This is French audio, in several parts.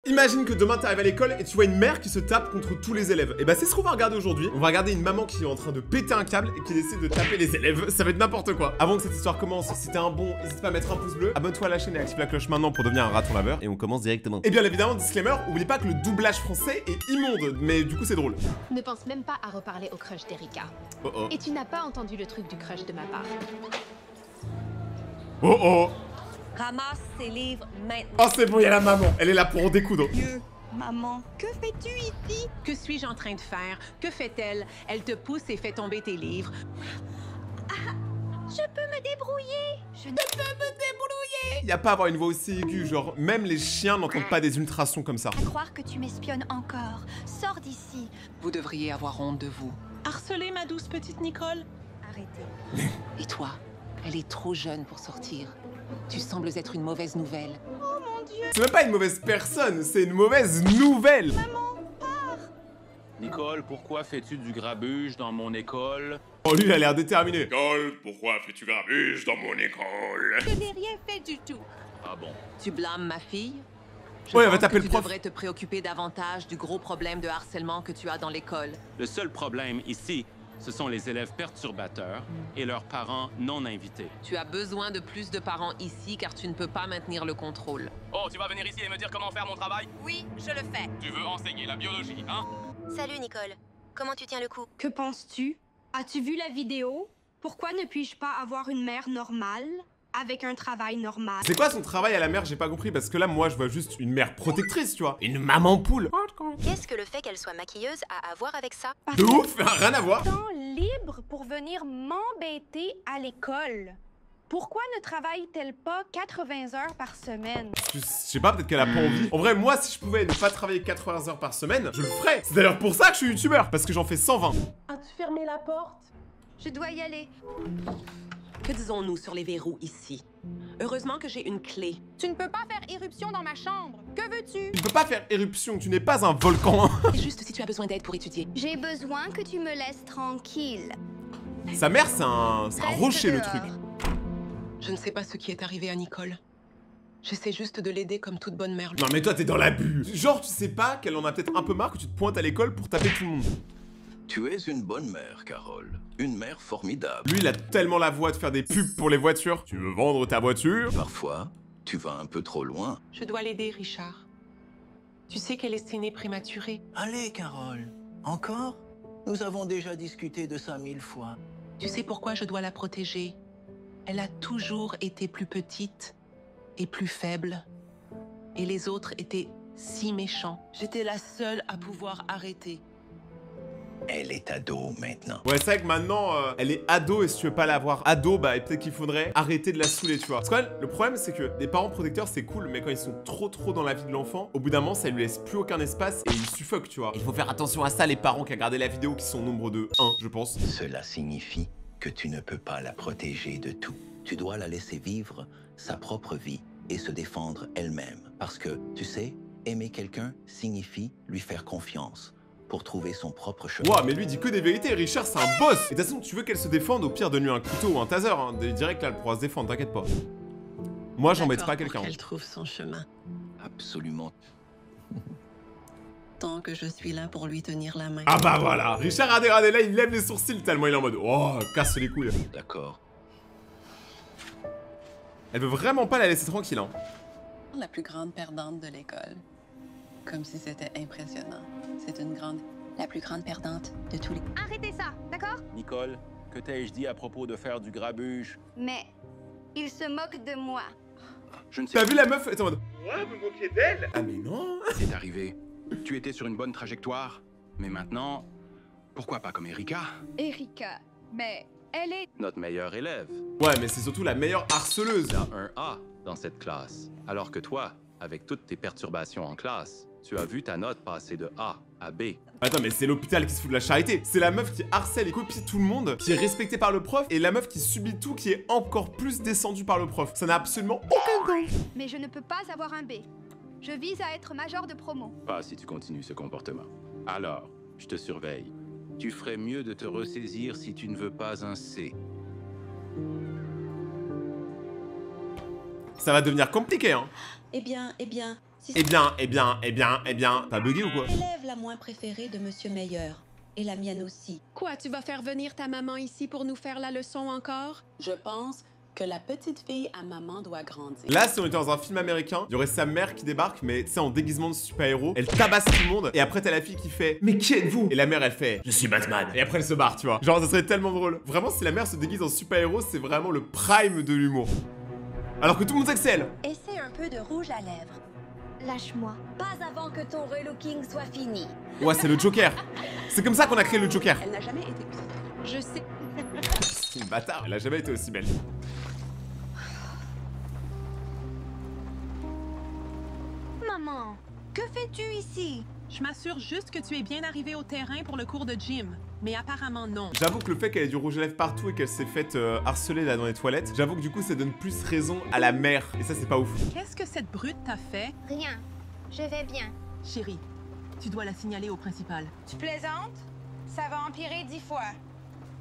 Imagine que demain t'arrives à l'école et tu vois une mère qui se tape contre tous les élèves. Et bah c'est ce qu'on va regarder aujourd'hui. On va regarder une maman qui est en train de péter un câble et qui décide de taper les élèves. Ça va être n'importe quoi. Avant que cette histoire commence, si t'es un bon, n'hésite pas à mettre un pouce bleu. Abonne-toi à la chaîne et active la cloche maintenant pour devenir un raton laveur. Et on commence directement. Et bien évidemment, disclaimer, oublie pas que le doublage français est immonde. Mais du coup c'est drôle. Ne pense même pas à reparler au crush d'Erika. Oh oh. Et tu n'as pas entendu le truc du crush de ma part. Oh oh. Ramasse ces livres maintenant. Oh c'est bon, il y a la maman. Elle est là pour en découdre. Dieu, maman, que fais-tu ici? Que suis-je en train de faire? Que fait-elle? Elle te pousse et fait tomber tes livres. Je peux me débrouiller. Y a pas à avoir une voix aussi aiguë, genre même les chiens n'entendent pas des ultrasons comme ça. À croire que tu m'espionnes encore. Sors d'ici. Vous devriez avoir honte de vous. Harceler ma douce petite Nicole? Arrêtez. Et toi? Elle est trop jeune pour sortir. Tu sembles être une mauvaise nouvelle. Oh mon Dieu. C'est même pas une mauvaise personne, c'est une mauvaise nouvelle. Nicole, pourquoi fais-tu du grabuge dans mon école? Oh lui il a l'air déterminé. Nicole, pourquoi fais-tu grabuge dans mon école? Je n'ai rien fait du tout. Ah bon? Tu blâmes ma fille? Ouais, elle va pense taper que le tu prof. devrais te préoccuper davantage du gros problème de harcèlement que tu as dans l'école. Le seul problème ici, ce sont les élèves perturbateurs et leurs parents non invités. Tu as besoin de plus de parents ici car tu ne peux pas maintenir le contrôle. Oh, tu vas venir ici et me dire comment faire mon travail? Oui, je le fais. Tu veux enseigner la biologie, hein? Salut Nicole, comment tu tiens le coup? Que penses-tu? As-tu vu la vidéo? Pourquoi ne puis-je pas avoir une mère normale? Avec un travail normal? C'est quoi son travail à la mère? J'ai pas compris parce que là moi je vois juste une mère protectrice, tu vois. Une maman poule. Qu'est-ce que le fait qu'elle soit maquilleuse a à voir avec ça? De ouf, rien à voir. Temps libre pour venir m'embêter à l'école. Pourquoi ne travaille-t-elle pas 80 heures par semaine? Je sais pas, peut-être qu'elle a pas envie. En vrai, moi si je pouvais ne pas travailler 80 heures par semaine, je le ferais. C'est d'ailleurs pour ça que je suis youtubeur, parce que j'en fais 120. As-tu fermé la porte? Je dois y aller. Que disons-nous sur les verrous ici? Heureusement que j'ai une clé. Tu ne peux pas faire éruption dans ma chambre. Que veux-tu? Tu peux pas faire éruption, tu n'es pas un volcan. C'est juste si tu as besoin d'aide pour étudier. J'ai besoin que tu me laisses tranquille. Sa mère c'est un Reste rocher le dehors. truc. Je ne sais pas ce qui est arrivé à Nicole. J'essaie juste de l'aider comme toute bonne mère. Non mais toi t'es dans l'abus. Genre tu sais pas qu'elle en a peut-être un peu marre que tu te pointes à l'école pour taper tout le monde. Tu es une bonne mère, Carole. Une mère formidable. Lui il a tellement la voix de faire des pubs pour les voitures. Tu veux vendre ta voiture? Parfois, tu vas un peu trop loin. Je dois l'aider, Richard. Tu sais qu'elle est née prématurée. Allez, Carole. Encore? Nous avons déjà discuté de ça 1000 fois. Tu sais pourquoi je dois la protéger? Elle a toujours été plus petite et plus faible. Et les autres étaient si méchants. J'étais la seule à pouvoir arrêter. Elle est ado maintenant. Ouais, c'est vrai que maintenant, elle est ado et si tu veux pas la voir ado, bah peut-être qu'il faudrait arrêter de la saouler, tu vois. Parce que le problème, c'est que les parents protecteurs, c'est cool, mais quand ils sont trop dans la vie de l'enfant, au bout d'un moment, ça lui laisse plus aucun espace et il suffoque, tu vois. Il faut faire attention à ça, les parents qui ont regardé la vidéo, qui sont au nombre de 1, je pense. Cela signifie que tu ne peux pas la protéger de tout. Tu dois la laisser vivre sa propre vie et se défendre elle-même. Parce que, tu sais, aimer quelqu'un signifie lui faire confiance pour trouver son propre chemin. Ouah, mais lui il dit que des vérités, Richard c'est un boss. Et de toute façon, tu veux qu'elle se défende, au pire donne-lui un couteau ou un taser, hein. Direct là, elle pourra se défendre, t'inquiète pas. Moi j'embête pas quelqu'un. Elle trouve son chemin. Absolument. Tant que je suis là pour lui tenir la main. Ah bah voilà, Richard regardez là, il lève les sourcils tellement il est en mode oh, casse les couilles. D'accord. Elle veut vraiment pas la laisser tranquille, hein. La plus grande perdante de l'école. Comme si c'était impressionnant. C'est une grande... La plus grande perdante de tous les... Arrêtez ça, d'accord? Nicole, que t'ai-je dit à propos de faire du grabuge? Mais il se moque de moi. Je ne sais T'as pas vu la meuf? Elle est en mode Ouais, vous moquez d'elle? ah mais non. ce qui est arrivé. Tu étais sur une bonne trajectoire, mais maintenant, pourquoi pas comme Erika? Erika, mais elle est... Notre meilleure élève. Ouais, mais c'est surtout la meilleure harceleuse. Il y a un A dans cette classe. Alors que toi, avec toutes tes perturbations en classe, tu as vu ta note passer de A à B. Attends, mais c'est l'hôpital qui se fout de la charité. C'est la meuf qui harcèle et copie tout le monde, qui est respectée par le prof, et la meuf qui subit tout, qui est encore plus descendue par le prof. Ça n'a absolument aucun sens. Mais je ne peux pas avoir un B. Je vise à être major de promo. Pas si tu continues ce comportement. Alors, je te surveille. Tu ferais mieux de te ressaisir si tu ne veux pas un C. Ça va devenir compliqué, hein. Eh bien, Eh bien, t'as bugué ou quoi? L'élève la moins préférée de Monsieur Meyer. Et la mienne aussi. Quoi, tu vas faire venir ta maman ici pour nous faire la leçon encore? Je pense que la petite fille à maman doit grandir. Là, si on était dans un film américain, il y aurait sa mère qui débarque, mais tu sais, en déguisement de super-héros. Elle tabasse tout le monde, et après, t'as la fille qui fait « Mais qui êtes-vous » Et la mère, elle fait « Je suis Batman ». Et après, elle se barre, tu vois. Genre, ça serait tellement drôle. Vraiment, si la mère se déguise en super-héros, c'est vraiment le prime de l'humour. Alors que tout le monde sait que c'est elle. Essaie un peu de rouge à lèvres. Lâche-moi. Pas avant que ton relooking soit fini. Ouais, c'est le Joker. C'est comme ça qu'on a créé le Joker. Elle n'a jamais été aussi. Je sais. C'est une bâtard, elle a jamais été aussi belle. Maman, que fais-tu ici? Je m'assure juste que tu es bien arrivé au terrain pour le cours de gym. Mais apparemment non. J'avoue que le fait qu'elle ait du rouge à lèvres partout et qu'elle s'est faite harceler là dans les toilettes, j'avoue que du coup ça donne plus raison à la mère. Et ça c'est pas ouf. Qu'est-ce que cette brute t'a fait? Rien. Je vais bien. Chérie, tu dois la signaler au principal. Tu plaisantes? Ça va empirer 10 fois.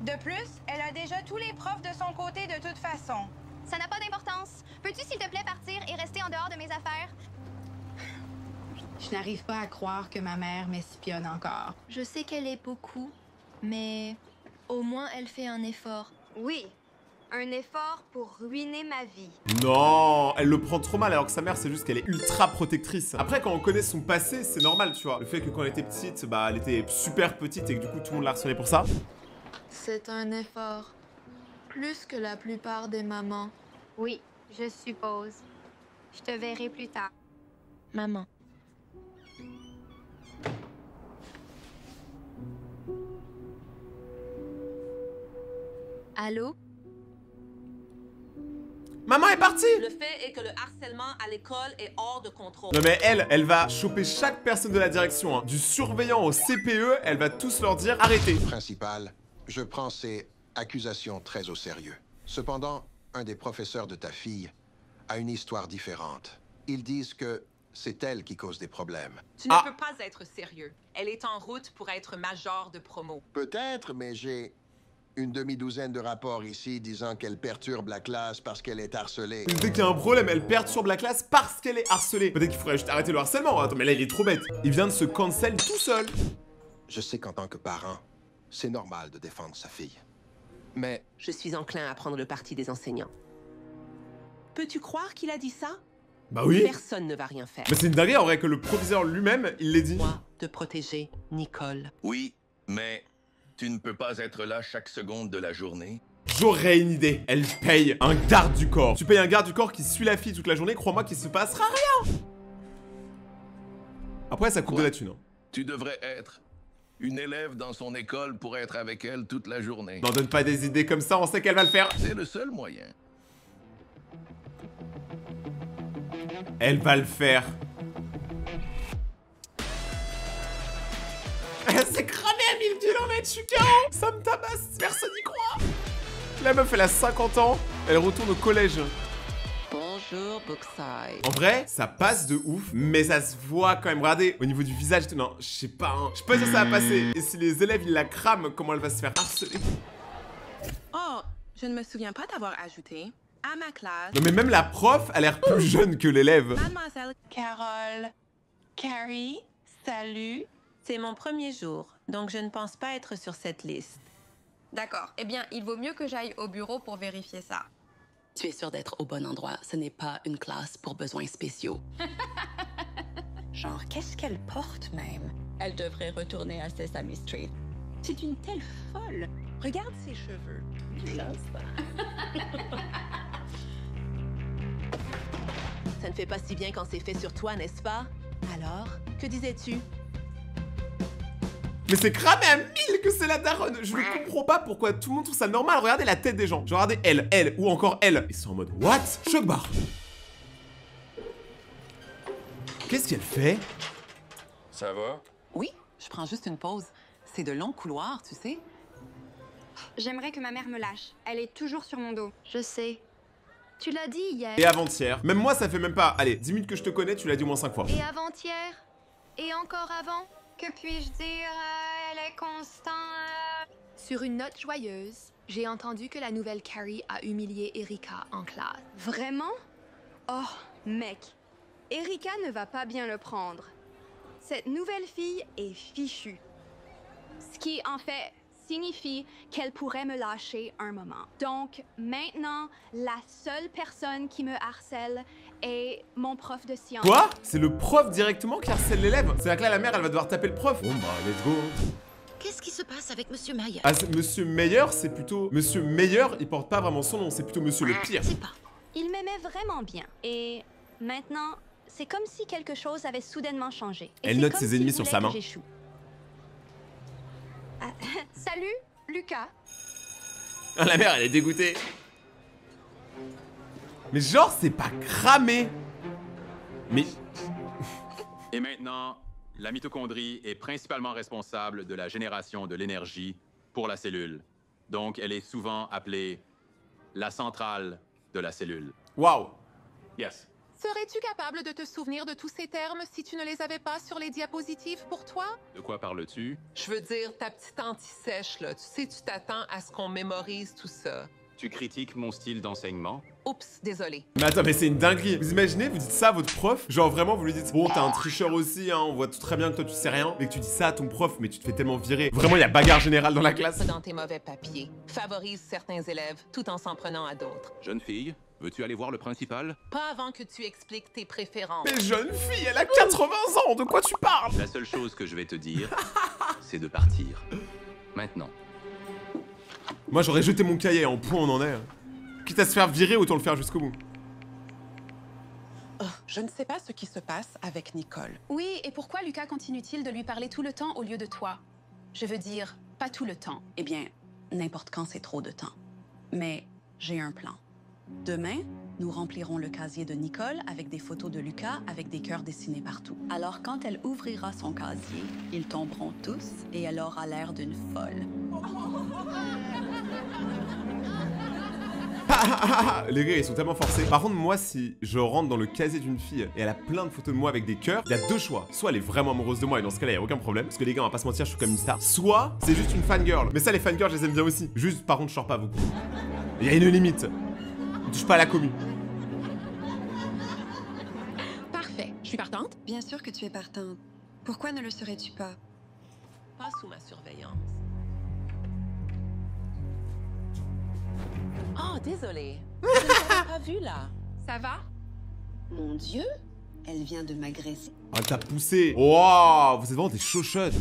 De plus, elle a déjà tous les profs de son côté de toute façon. Ça n'a pas d'importance. Peux-tu s'il te plaît partir et rester en dehors de mes affaires? Je n'arrive pas à croire que ma mère m'espionne encore. Je sais qu'elle est beaucoup, mais au moins elle fait un effort. Oui, un effort pour ruiner ma vie. Non, elle le prend trop mal alors que sa mère c'est juste qu'elle est ultra protectrice. Après quand on connaît son passé, c'est normal tu vois. Le fait que quand elle était petite, bah elle était super petite et que du coup tout le monde la harcelait pour ça. C'est un effort. Plus que la plupart des mamans. Oui, je suppose. Je te verrai plus tard. Maman. Allô? Maman est partie! Le fait est que le harcèlement à l'école est hors de contrôle. Non mais elle va choper chaque personne de la direction, hein. Du surveillant au CPE, elle va tous leur dire arrêtez. Principal, je prends ces accusations très au sérieux. Cependant, un des professeurs de ta fille a une histoire différente. Ils disent que c'est elle qui cause des problèmes. Tu ne peux pas être sérieux. Elle est en route pour être major de promo. Peut-être, mais j'ai une demi-douzaine de rapports ici disant qu'elle perturbe la classe parce qu'elle est harcelée. Dès qu'il y a un problème, elle perturbe la classe parce qu'elle est harcelée. Peut-être qu'il faudrait juste arrêter le harcèlement. Attends, mais là, il est trop bête. Il vient de se cancel tout seul. Je sais qu'en tant que parent, c'est normal de défendre sa fille. Mais je suis enclin à prendre le parti des enseignants. Peux-tu croire qu'il a dit ça? Bah oui. Personne ne va rien faire. Mais c'est une dinguerie en vrai que le proviseur lui-même, il l'ait dit. Moi, de protéger Nicole. Oui, mais tu ne peux pas être là chaque seconde de la journée. J'aurais une idée. Elle paye un garde du corps. Tu payes un garde du corps qui suit la fille toute la journée, crois-moi qu'il se passera rien. Après, ça coûte de la thune. Hein. Tu devrais être une élève dans son école pour être avec elle toute la journée. N'en donne pas des idées comme ça, on sait qu'elle va le faire. C'est le seul moyen. Elle va le faire. Elle s'est cramée à 1000 km, je suis KO. Ça me tabasse, personne n'y croit. La meuf, elle a 50 ans, elle retourne au collège. Bonjour, Bookside. En vrai, ça passe de ouf, mais ça se voit quand même. Regardez, au niveau du visage, non, je sais pas, hein. Je sais pas si ça va passer. Et si les élèves, ils la crament, comment elle va se faire harceler? Oh, je ne me souviens pas d'avoir ajouté à ma classe. Non mais même la prof a l'air plus jeune que l'élève. Mademoiselle Carole, Carrie, salut. C'est mon premier jour, donc je ne pense pas être sur cette liste. D'accord. Eh bien, il vaut mieux que j'aille au bureau pour vérifier ça. Tu es sûre d'être au bon endroit. Ce n'est pas une classe pour besoins spéciaux. Genre, qu'est-ce qu'elle porte même? Elle devrait retourner à Sesame Street. C'est une telle folle. Regarde ses cheveux. Ça ne fait pas si bien quand c'est fait sur toi, n'est-ce pas? Alors, que disais-tu? Mais c'est cramé à 1000 que c'est la daronne. Je ne comprends pas pourquoi tout le monde trouve ça normal. Regardez la tête des gens. Genre regardez elle, ou encore elle. Ils sont en mode what? Choc barre. Qu'est-ce qu'elle fait? Ça va? Oui, je prends juste une pause. C'est de longs couloirs, tu sais. J'aimerais que ma mère me lâche. Elle est toujours sur mon dos. Je sais. Tu l'as dit hier. Et avant-hier. Même moi, ça fait même pas. Allez, 10 minutes que je te connais, tu l'as dit au moins 5 fois. Et avant-hier. Et encore avant. Que puis-je dire? Elle est constante. Sur une note joyeuse, j'ai entendu que la nouvelle Carrie a humilié Erika en classe. Vraiment? Oh, mec. Erika ne va pas bien le prendre. Cette nouvelle fille est fichue. Ce qui, en fait, signifie qu'elle pourrait me lâcher un moment. Donc, maintenant, la seule personne qui me harcèle est mon prof de sciences. Quoi? C'est le prof directement qui harcèle l'élève? C'est-à-dire que là, la mère, elle va devoir taper le prof. Bon bah, let's go. Qu'est-ce qui se passe avec Monsieur Mayer? Ah, Monsieur Meyer, c'est plutôt... Monsieur Meyer, il porte pas vraiment son nom, c'est plutôt Monsieur le Pire. Il m'aimait vraiment bien. Et maintenant, c'est comme si quelque chose avait soudainement changé. Et Elle note ses ennemis sur sa main. Salut, Lucas. Ah, la mère, elle est dégoûtée. Mais genre, c'est pas cramé. Mais... Et maintenant, la mitochondrie est principalement responsable de la génération de l'énergie pour la cellule. Donc, elle est souvent appelée la centrale de la cellule. Waouh. Yes. Serais-tu capable de te souvenir de tous ces termes si tu ne les avais pas sur les diapositives pour toi? De quoi parles-tu? Je veux dire, ta petite anti-sèche, là. Tu sais, tu t'attends à ce qu'on mémorise tout ça. Tu critiques mon style d'enseignement? Oups, désolé. Mais attends, mais c'est une dinguerie. Vous imaginez, vous dites ça à votre prof? Genre vraiment, vous lui dites, bon, t'es un tricheur aussi, hein, on voit très bien que toi tu sais rien. Mais que tu dis ça à ton prof, mais tu te fais tellement virer. Vraiment, il y a bagarre générale dans la classe. Dans tes mauvais papiers. Favorise certains élèves tout en s'en prenant à d'autres. Jeune fille, veux-tu aller voir le principal? Pas avant que tu expliques tes préférences. Mais jeune fille, elle a 80 ans, de quoi tu parles? La seule chose que je vais te dire, c'est de partir. Maintenant. Moi, j'aurais jeté mon cahier, en point on en est. Quitte à se faire virer, autant le faire jusqu'au bout. Oh, je ne sais pas ce qui se passe avec Nicole. Oui, et pourquoi Lucas continue-t-il de lui parler tout le temps au lieu de toi? Je veux dire, pas tout le temps. Eh bien, n'importe quand, c'est trop de temps. Mais j'ai un plan. Demain, nous remplirons le casier de Nicole avec des photos de Lucas avec des cœurs dessinés partout. Alors, quand elle ouvrira son casier, ils tomberont tous et elle aura l'air d'une folle. Les gars, ils sont tellement forcés. Par contre, moi, si je rentre dans le casier d'une fille et elle a plein de photos de moi avec des cœurs, il y a deux choix. Soit elle est vraiment amoureuse de moi et dans ce cas-là, il n'y a aucun problème. Parce que les gars, on va pas se mentir, je suis comme une star. Soit c'est juste une fangirl. Mais ça, les fangirls, je les aime bien aussi. Juste, par contre, je sors pas beaucoup. Il y a une limite. Ne touche pas à la commu. Parfait. Je suis partante? Bien sûr que tu es partante. Pourquoi ne le serais-tu pas? Pas sous ma surveillance. Oh, désolée. Je ne t'avais pas vu, là. Ça va? Mon Dieu, elle vient de m'agresser. Ah, t'as poussé. Waouh, vous êtes vraiment des chochottes.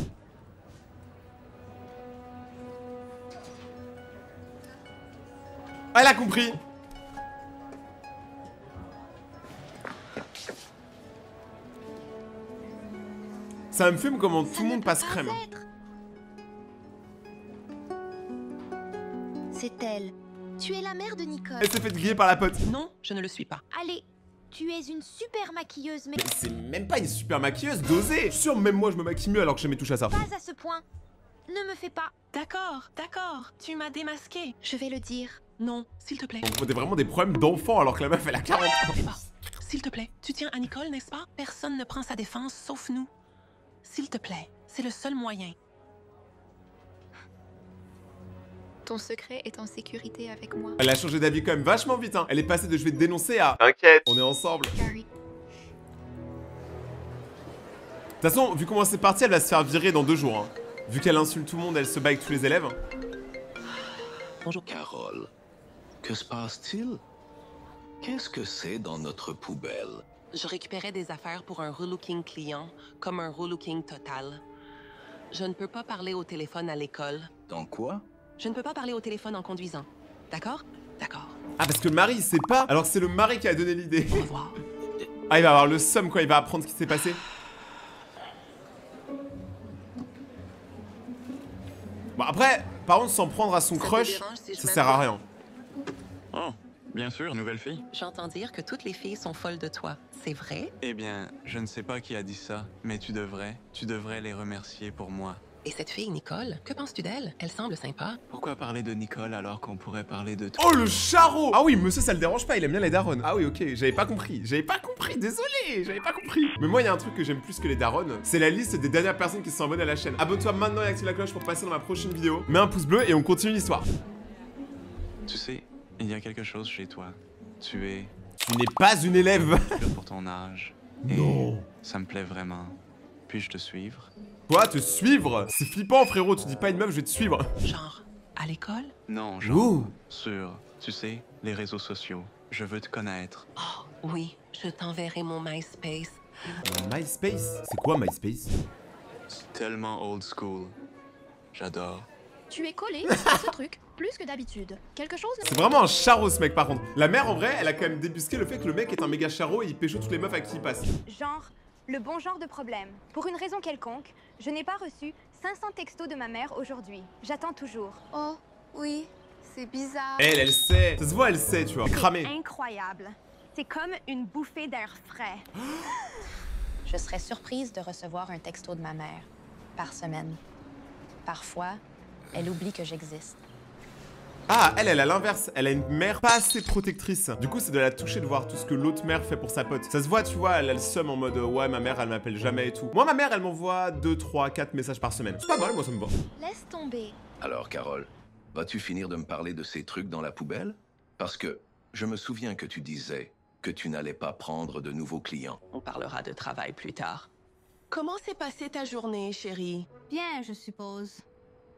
Elle a compris. Ça me fume comment tout le monde passe crème. C'est elle. Tu es la mère de Nicole. Elle s'est fait griller par la pote. Non, je ne le suis pas. Allez, tu es une super maquilleuse, mais c'est même pas une super maquilleuse, dosée. Je suis sûr, même moi je me maquille mieux alors que je me touche à ça. pas à ce point. Ne me fais pas. D'accord, d'accord. Tu m'as démasqué. Je vais le dire. Non, s'il te plaît. On voit vraiment des problèmes d'enfant alors que la meuf elle a 40 ans. S'il te plaît, tu tiens à Nicole, n'est-ce pas? Personne ne prend sa défense sauf nous. S'il te plaît, c'est le seul moyen. Ton secret est en sécurité avec moi. Elle a changé d'avis quand même vachement vite, hein. Elle est passée de je vais te dénoncer à t'inquiète, on est ensemble. De toute façon, vu comment c'est parti, elle va se faire virer dans 2 jours. Hein. Vu qu'elle insulte tout le monde, elle se bat avec tous les élèves. Bonjour Carole. Que se passe-t-il? Qu'est-ce que c'est dans notre poubelle? Je récupérais des affaires pour un relooking client, comme un relooking total. Je ne peux pas parler au téléphone à l'école. Dans quoi? Je ne peux pas parler au téléphone en conduisant. D'accord? D'accord. Ah, parce que le mari, il sait pas, alors que c'est le mari qui a donné l'idée. Ah, il va avoir le seum, quoi, il va apprendre ce qui s'est passé. Bon, après, par contre, s'en prendre à son crush, ça sert à rien. Oh, bien sûr, nouvelle fille. J'entends dire que toutes les filles sont folles de toi. C'est vrai? Eh bien, je ne sais pas qui a dit ça, mais tu devrais les remercier pour moi. Et cette fille, Nicole, que penses-tu d'elle? Elle semble sympa. Pourquoi parler de Nicole alors qu'on pourrait parler de toi? Oh, le charreau! Ah oui, monsieur, ça le dérange pas, il aime bien les darons. Ah oui, ok, j'avais pas compris, désolé, j'avais pas compris. Mais moi, il y a un truc que j'aime plus que les darons, c'est la liste des dernières personnes qui sont abonnées à la chaîne. Abonne-toi maintenant et active la cloche pour passer dans ma prochaine vidéo. Mets un pouce bleu et on continue l'histoire. Tu sais, il y a quelque chose chez toi. Tu n'es pas une élève. Pour ton âge, Non. Ça me plaît vraiment. Puis-je te suivre? Quoi, te suivre? C'est flippant, frérot. Tu dis pas à une meuf, je vais te suivre. Genre, à l'école? Non, genre, sur, tu sais, les réseaux sociaux. Je veux te connaître. Oh, oui, je t'enverrai mon MySpace. MySpace? C'est quoi MySpace? C'est tellement old school. J'adore. Tu es collé sur ce truc, plus que d'habitude. Quelque chose... C'est vraiment un charreau ce mec par contre. La mère en vrai, elle a quand même débusqué le fait que le mec est un méga charreau et il pécho toutes les meufs à qui il passe. Genre, le bon genre de problème. Pour une raison quelconque, je n'ai pas reçu 500 textos de ma mère aujourd'hui. J'attends toujours. Oh, oui, c'est bizarre. Elle sait. Ça se voit, elle sait, tu vois. Cramée. Incroyable. C'est comme une bouffée d'air frais. Je serais surprise de recevoir un texto de ma mère par semaine. Parfois, elle oublie que j'existe. Ah, elle a l'inverse. Elle a une mère pas assez protectrice. Du coup, c'est de la toucher de voir tout ce que l'autre mère fait pour sa pote. Ça se voit, tu vois, elle a le seum en mode ouais, ma mère, elle m'appelle jamais et tout. Moi, ma mère, elle m'envoie 2, 3, 4 messages par semaine. C'est pas mal, moi, ça me va. Laisse tomber. Alors, Carole, vas-tu finir de me parler de ces trucs dans la poubelle? Parce que je me souviens que tu disais que tu n'allais pas prendre de nouveaux clients. On parlera de travail plus tard. Comment s'est passée ta journée, chérie? Bien, je suppose.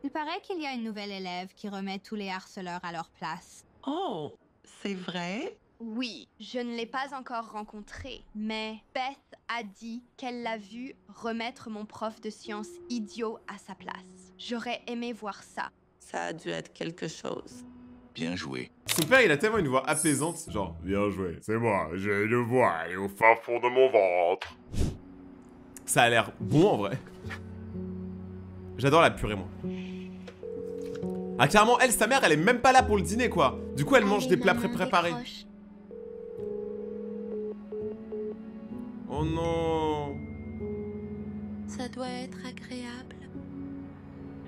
Il paraît qu'il y a une nouvelle élève qui remet tous les harceleurs à leur place. Oh, c'est vrai? Oui, je ne l'ai pas encore rencontrée, mais Beth a dit qu'elle l'a vu remettre mon prof de sciences idiot à sa place. J'aurais aimé voir ça. Ça a dû être quelque chose. Bien joué. Son père, il a tellement une voix apaisante, genre bien joué. C'est moi, j'ai une voix, elle est au fin fond de mon ventre. Ça a l'air bon en vrai. J'adore la purée, moi. Ah, carrément, elle, sa mère, elle est même pas là pour le dîner, quoi. Du coup, elle mange des plats pré-préparés. Oh non. Ça doit être agréable.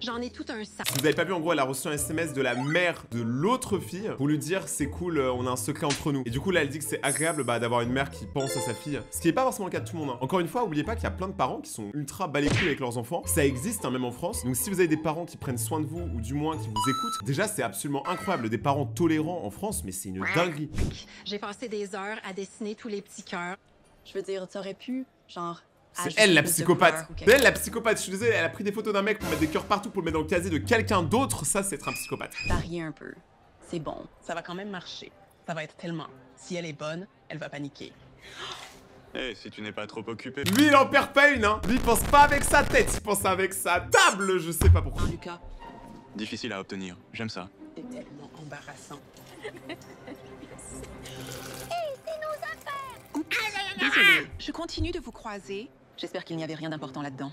J'en ai tout un sac. Si vous avez pas vu, en gros, elle a reçu un SMS de la mère de l'autre fille pour lui dire c'est cool, on a un secret entre nous. Et du coup, là, elle dit que c'est agréable d'avoir une mère qui pense à sa fille. Ce qui est pas forcément le cas de tout le monde. Hein. Encore une fois, oubliez pas qu'il y a plein de parents qui sont ultra bas les couilles avec leurs enfants. Ça existe, hein, même en France. Donc, si vous avez des parents qui prennent soin de vous ou du moins qui vous écoutent, déjà, c'est absolument incroyable. Des parents tolérants en France, mais c'est une dinguerie. J'ai passé des heures à dessiner tous les petits cœurs. Je veux dire, t'aurais pu, genre... C'est elle la psychopathe. C'est elle la psychopathe. Je suis désolé, elle a pris des photos d'un mec pour mettre des cœurs partout pour le mettre dans le casier de quelqu'un d'autre. Ça, c'est être un psychopathe. Varier un peu. C'est bon. Ça va quand même marcher. Ça va être tellement. Si elle est bonne, elle va paniquer. Eh, si tu n'es pas trop occupé... Lui, il en perd pas une, hein. Lui, il pense pas avec sa tête, il pense avec sa table. Je sais pas pourquoi. Lucas. Difficile à obtenir. J'aime ça. C'est tellement embarrassant. Désolée, je continue de vous croiser. J'espère qu'il n'y avait rien d'important là-dedans.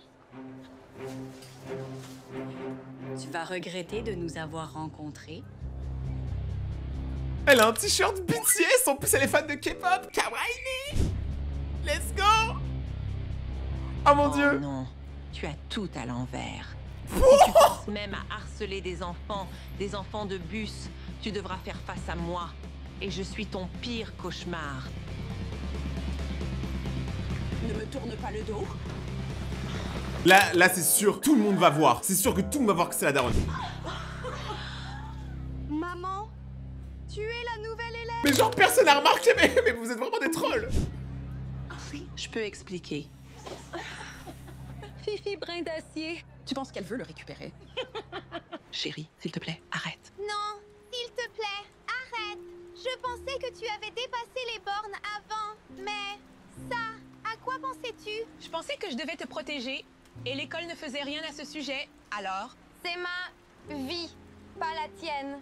Tu vas regretter de nous avoir rencontrés. Elle a un t-shirt BTS, en plus elle est fan de K-pop. Kawaii. Let's go. Oh mon dieu. Non, tu as tout à l'envers. Oh, Si tu penses même à harceler des enfants de bus, tu devras faire face à moi. Et je suis ton pire cauchemar. Ne me tourne pas le dos. Là c'est sûr, tout le monde va voir. C'est sûr que tout le monde va voir que c'est la daronne. Maman, tu es la nouvelle élève. Mais genre personne n'a remarqué, mais vous êtes vraiment des trolls. Je peux expliquer. Fifi brin d'acier. Tu penses qu'elle veut le récupérer? Chérie, s'il te plaît, arrête. Non, s'il te plaît, arrête. Je pensais que tu avais dépassé les bornes avant, mais ça, à quoi pensais-tu? Je pensais que je devais te protéger et l'école ne faisait rien à ce sujet, alors... C'est ma vie, pas la tienne.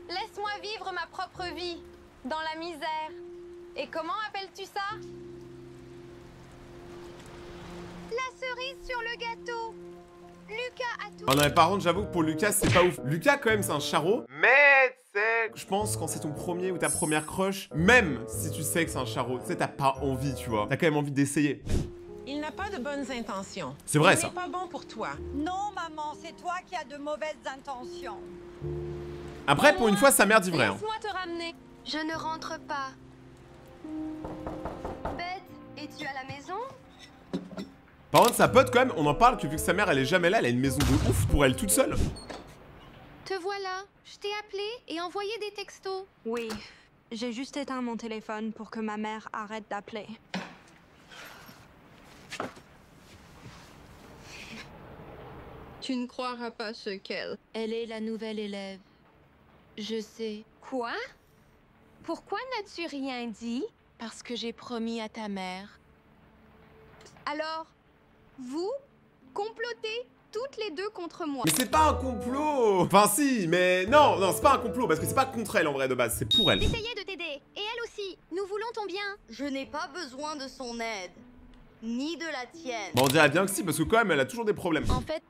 Laisse-moi vivre ma propre vie, dans la misère. Et comment appelles-tu ça? La cerise sur le gâteau. Lucas a tout... Oh non mais par contre j'avoue que pour Lucas c'est pas ouf. Lucas quand même c'est un charreau. Mais tu sais, je pense quand c'est ton premier ou ta première crush, même si tu sais que c'est un charreau, tu sais t'as pas envie tu vois. T'as quand même envie d'essayer. Il n'a pas de bonnes intentions. C'est vrai, ça. Il n'est pas bon pour toi. Non maman, c'est toi qui as de mauvaises intentions. Après pour une fois sa mère dit vrai. Hein. Laisse-moi te ramener. Je ne rentre pas. Beth, es-tu à la maison? Par contre sa pote quand même, on en parle que vu que sa mère elle est jamais là, elle a une maison de ouf pour elle toute seule. Te voilà. Je t'ai appelé et envoyé des textos. Oui, j'ai juste éteint mon téléphone pour que ma mère arrête d'appeler. Tu ne croiras pas ce qu'elle... Elle est la nouvelle élève. Je sais. Quoi? Pourquoi n'as-tu rien dit? Parce que j'ai promis à ta mère. Alors, vous complotez toutes les deux contre moi. Mais c'est pas un complot. Enfin si, mais non, c'est pas un complot parce que c'est pas contre elle en vrai de base, c'est pour elle. J'essayais de t'aider, et elle aussi. Nous voulons ton bien. Je n'ai pas besoin de son aide, ni de la tienne. Bon, on dirait bien que si, parce que quand même, elle a toujours des problèmes. En fait,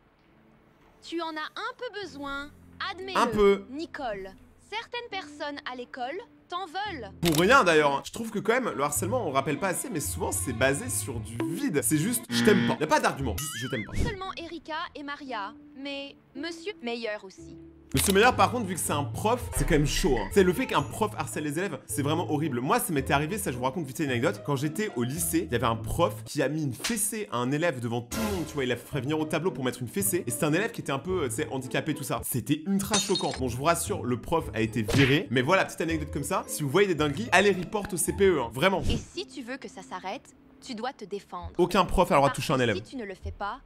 tu en as un peu besoin. Admets-le. Un peu. Nicole, certaines personnes à l'école t'en veulent. Pour rien d'ailleurs, hein. Je trouve que quand même, le harcèlement, on rappelle pas assez, mais souvent c'est basé sur du vide. C'est juste, je t'aime pas. Y a pas d'argument, juste je t'aime pas. Seulement Erika et Maria, mais Monsieur Meilleur aussi. Monsieur Meilleur, par contre, vu que c'est un prof, c'est quand même chaud. Hein. C'est le fait qu'un prof harcèle les élèves, c'est vraiment horrible. Moi, ça m'était arrivé, ça je vous raconte vite une anecdote. Quand j'étais au lycée, il y avait un prof qui a mis une fessée à un élève devant tout le monde. Tu vois, il a fait venir au tableau pour mettre une fessée. Et c'était un élève qui était un peu, tu sais, handicapé, tout ça. C'était ultra choquant. Bon, je vous rassure, le prof a été viré. Mais voilà, petite anecdote comme ça. Si vous voyez des dingueries, allez report au CPE, hein. Vraiment. Et si tu veux que ça s'arrête, tu dois te défendre. Aucun prof a le droit de toucher un élève. Si tu ne le fais pas,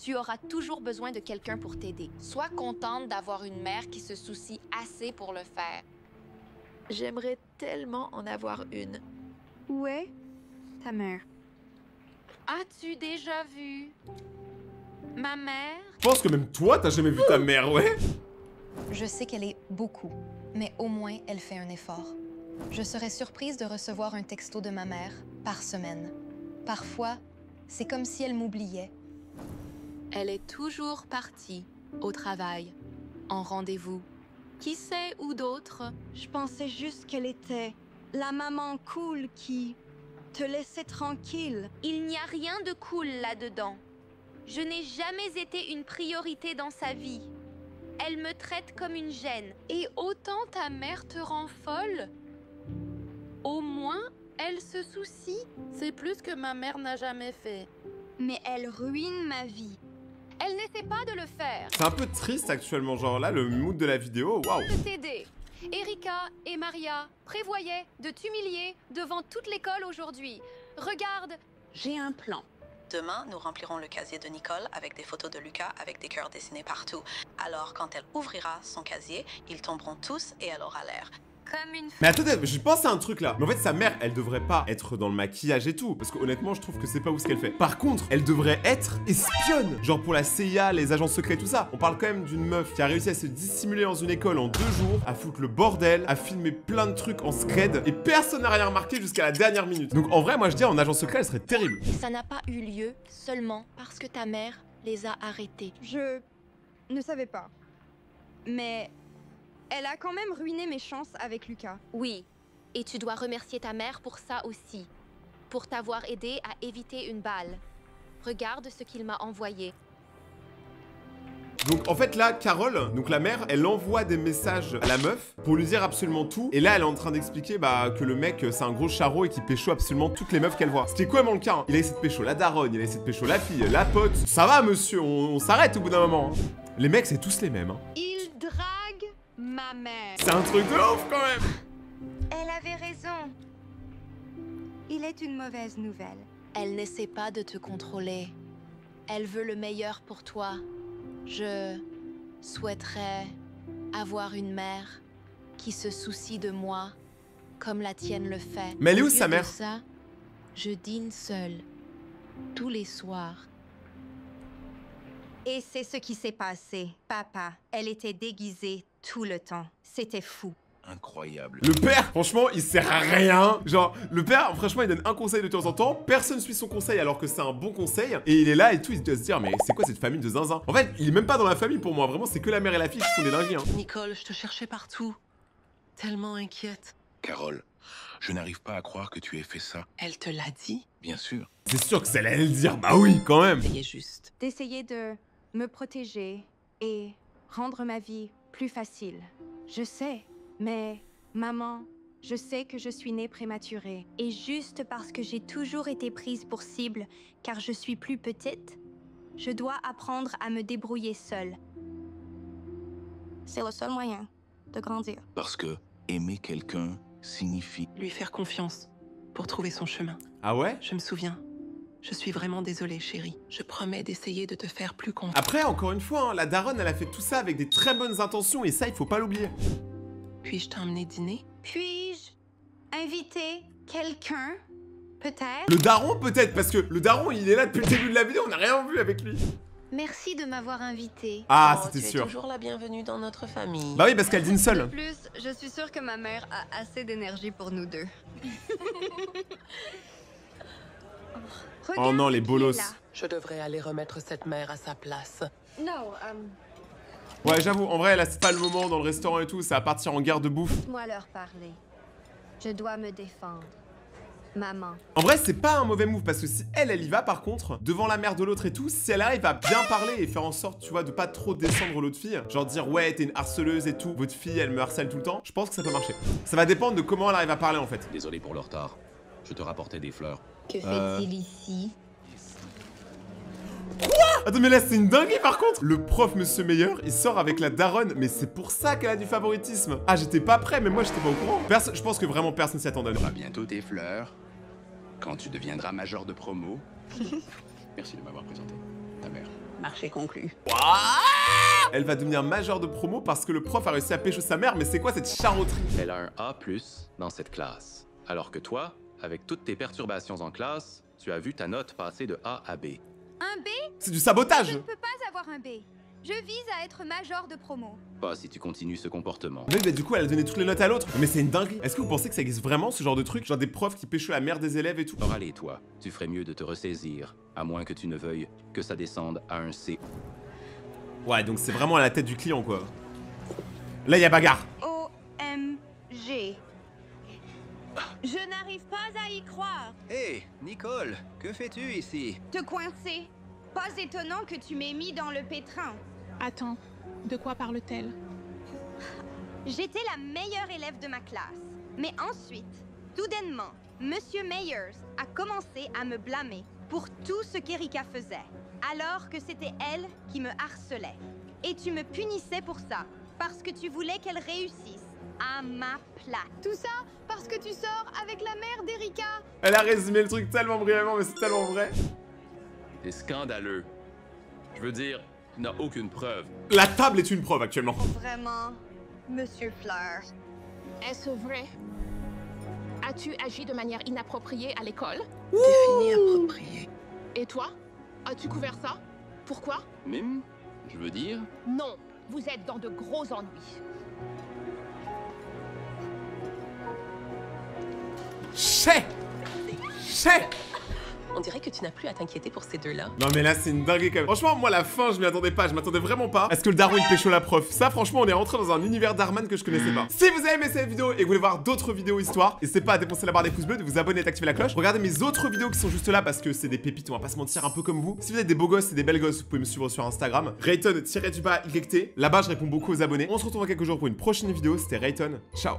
tu auras toujours besoin de quelqu'un pour t'aider. Sois contente d'avoir une mère qui se soucie assez pour le faire. J'aimerais tellement en avoir une. Où est ta mère? As-tu déjà vu ma mère? Je pense que même toi, t'as jamais vu ta mère, ouais. Je sais qu'elle est beaucoup, mais au moins elle fait un effort. Je serais surprise de recevoir un texto de ma mère par semaine. Parfois, c'est comme si elle m'oubliait. Elle est toujours partie au travail, en rendez-vous. Qui sait où d'autres? Je pensais juste qu'elle était la maman cool qui te laissait tranquille. Il n'y a rien de cool là-dedans. Je n'ai jamais été une priorité dans sa vie. Elle me traite comme une gêne. Et autant ta mère te rend folle? Au moins, elle se soucie. C'est plus que ma mère n'a jamais fait. Mais elle ruine ma vie. Elle n'essaie pas de le faire. C'est un peu triste actuellement, genre là, le mood de la vidéo, waouh. De t'aider. Erika et Maria prévoyaient de t'humilier devant toute l'école aujourd'hui. Regarde, j'ai un plan. Demain, nous remplirons le casier de Nicole avec des photos de Lucas avec des cœurs dessinés partout. Alors, quand elle ouvrira son casier, ils tomberont tous et elle aura l'air comme une... Mais attendez, je pense à un truc là. Mais en fait, sa mère, elle devrait pas être dans le maquillage et tout. Parce que honnêtement, je trouve que c'est pas où ce qu'elle fait. Par contre, elle devrait être espionne. Genre pour la CIA, les agents secrets, tout ça. On parle quand même d'une meuf qui a réussi à se dissimuler dans une école en 2 jours, à foutre le bordel, à filmer plein de trucs en scred. Et personne n'a rien remarqué jusqu'à la dernière minute. Donc en vrai, moi je dis, en agent secret, elle serait terrible. Ça n'a pas eu lieu seulement parce que ta mère les a arrêtés. Je ne savais pas. Mais... elle a quand même ruiné mes chances avec Lucas. Oui, et tu dois remercier ta mère pour ça aussi. Pour t'avoir aidé à éviter une balle. Regarde ce qu'il m'a envoyé. Donc en fait là, Carole, donc la mère, elle envoie des messages à la meuf pour lui dire absolument tout. Et là, elle est en train d'expliquer que le mec, c'est un gros charreau et qu'il pécho absolument toutes les meufs qu'elle voit. Ce qui est quand même le cas. Hein. Il a essayé de pécho la daronne, il a essayé de pécho la fille, la pote. Ça va monsieur, on s'arrête au bout d'un moment. Hein. Les mecs, c'est tous les mêmes. Hein. Il drague ma mère. C'est un truc de ouf quand même. Elle avait raison. Il est une mauvaise nouvelle. Elle n'essaie pas de te contrôler. Elle veut le meilleur pour toi. Je souhaiterais avoir une mère qui se soucie de moi comme la tienne le fait. Mais elle est où sa mère? Ça, je dîne seule tous les soirs. Et c'est ce qui s'est passé. Papa, elle était déguisée tout le temps. C'était fou. Incroyable. Le père, franchement, il sert à rien. Genre, le père, franchement, il donne un conseil de temps en temps. Personne suit son conseil alors que c'est un bon conseil. Et il est là et tout, il doit se dire, mais c'est quoi cette famille de zinzin? En fait, il est même pas dans la famille pour moi. Vraiment, c'est que la mère et la fille qui font des dingueries. Hein. Nicole, je te cherchais partout. Tellement inquiète. Carole, je n'arrive pas à croire que tu aies fait ça. Elle te l'a dit? Bien sûr. C'est sûr que c'est elle le dire. Bah oui, quand même. C'est juste. D'essayer de me protéger et rendre ma vie plus facile. Je sais, mais... maman, je sais que je suis née prématurée. Et juste parce que j'ai toujours été prise pour cible, car je suis plus petite, je dois apprendre à me débrouiller seule. C'est le seul moyen de grandir. Parce que aimer quelqu'un signifie... lui faire confiance pour trouver son chemin. Ah ouais? Je me souviens. Je suis vraiment désolée, chérie. Je promets d'essayer de te faire plus confiance. Après, encore une fois, hein, la daronne, elle a fait tout ça avec des très bonnes intentions et ça, il faut pas l'oublier. Puis-je t'emmener dîner? Puis-je inviter quelqu'un, peut-être? Le daron, peut-être, parce que le daron, il est là depuis le début de la vidéo, on n'a rien vu avec lui. Merci de m'avoir invité. Ah, c'était tu es sûr. toujours la bienvenue dans notre famille. Bah oui, parce qu'elle dîne De seule. plus, je suis sûre que ma mère a assez d'énergie pour nous deux. Oh non, les bolos. Je devrais aller remettre cette mère à sa place. Non, Ouais, j'avoue, en vrai, là, c'est pas le moment dans le restaurant et tout, ça va partir en guerre de bouffe. laisse-moi leur parler. Je dois me défendre. Maman. En vrai, c'est pas un mauvais move, parce que si elle y va, par contre, devant la mère de l'autre et tout, si elle arrive à bien parler et faire en sorte, tu vois, de pas trop descendre l'autre fille, genre dire, ouais, t'es une harceleuse et tout, votre fille, elle me harcèle tout le temps, je pense que ça peut marcher. Ça va dépendre de comment elle arrive à parler, en fait. Désolé pour le retard. Je te rapportais des fleurs. Que fait-il ici? Attends, mais là, c'est une dinguerie, par contre. Le prof, Monsieur Meyer, il sort avec la daronne, mais c'est pour ça qu'elle a du favoritisme. Ah, j'étais pas prêt, mais moi, j'étais pas au courant. Je pense que vraiment personne s'y attendait. Tu auras bientôt tes fleurs. Quand tu deviendras major de promo. Merci de m'avoir présenté. Ta mère. Marché conclu. Elle va devenir majeure de promo parce que le prof a réussi à pécho sa mère, mais c'est quoi cette charauterie? Elle a un A+ dans cette classe. Alors que toi, avec toutes tes perturbations en classe, tu as vu ta note passer de A à B. Un B? C'est du sabotage. Je ne peux pas avoir un B. Je vise à être major de promo. Pas si tu continues ce comportement. Mais bah, du coup, elle a donné toutes les notes à l'autre. Mais c'est une dinguerie. Est-ce que vous pensez que ça existe vraiment, ce genre de truc? Genre des profs qui pécho la mère des élèves et tout? Alors allez, toi, tu ferais mieux de te ressaisir, à moins que tu ne veuilles que ça descende à un C. Ouais, donc c'est vraiment à la tête du client, quoi. Là, il y a bagarre. OMG. Je n'arrive pas à y croire. Hé, Nicole, que fais-tu ici? Te coincer. Pas étonnant que tu m'aies mis dans le pétrin. Attends, de quoi parle-t-elle? J'étais la meilleure élève de ma classe. Mais ensuite, soudainement, Monsieur Meyers a commencé à me blâmer pour tout ce qu'Erika faisait, alors que c'était elle qui me harcelait. Et tu me punissais pour ça, parce que tu voulais qu'elle réussisse à ma place. Tout ça parce que tu sors avec la mère d'Erika. Elle a résumé le truc tellement brièvement, mais c'est tellement vrai. C'est scandaleux. Je veux dire, tu n'as aucune preuve. La table est une preuve actuellement. Vraiment, Monsieur Fleur. Est-ce vrai? As-tu agi de manière inappropriée à l'école? Définis approprié. Et toi? As-tu couvert ça? Pourquoi? Mime, je veux dire. Non, vous êtes dans de gros ennuis. Chais! Chais! On dirait que tu n'as plus à t'inquiéter pour ces deux-là. Non mais là c'est une dinguerie quand même. Franchement moi la fin je m'y attendais pas, je m'attendais vraiment pas. Est-ce que le daron il pécho la prof? Ça franchement on est rentré dans un univers d'Arman que je connaissais pas. Si vous avez aimé cette vidéo et que vous voulez voir d'autres vidéos histoire, n'hésitez pas à dépenser la barre des pouces bleus, de vous abonner et d'activer la cloche. Regardez mes autres vidéos qui sont juste là parce que c'est des pépites, on va pas se mentir, un peu comme vous. Si vous êtes des beaux gosses et des belles gosses, vous pouvez me suivre sur Instagram. Rayton-YT, là-bas je réponds beaucoup aux abonnés. On se retrouve dans quelques jours pour une prochaine vidéo, c'était Rayton, ciao.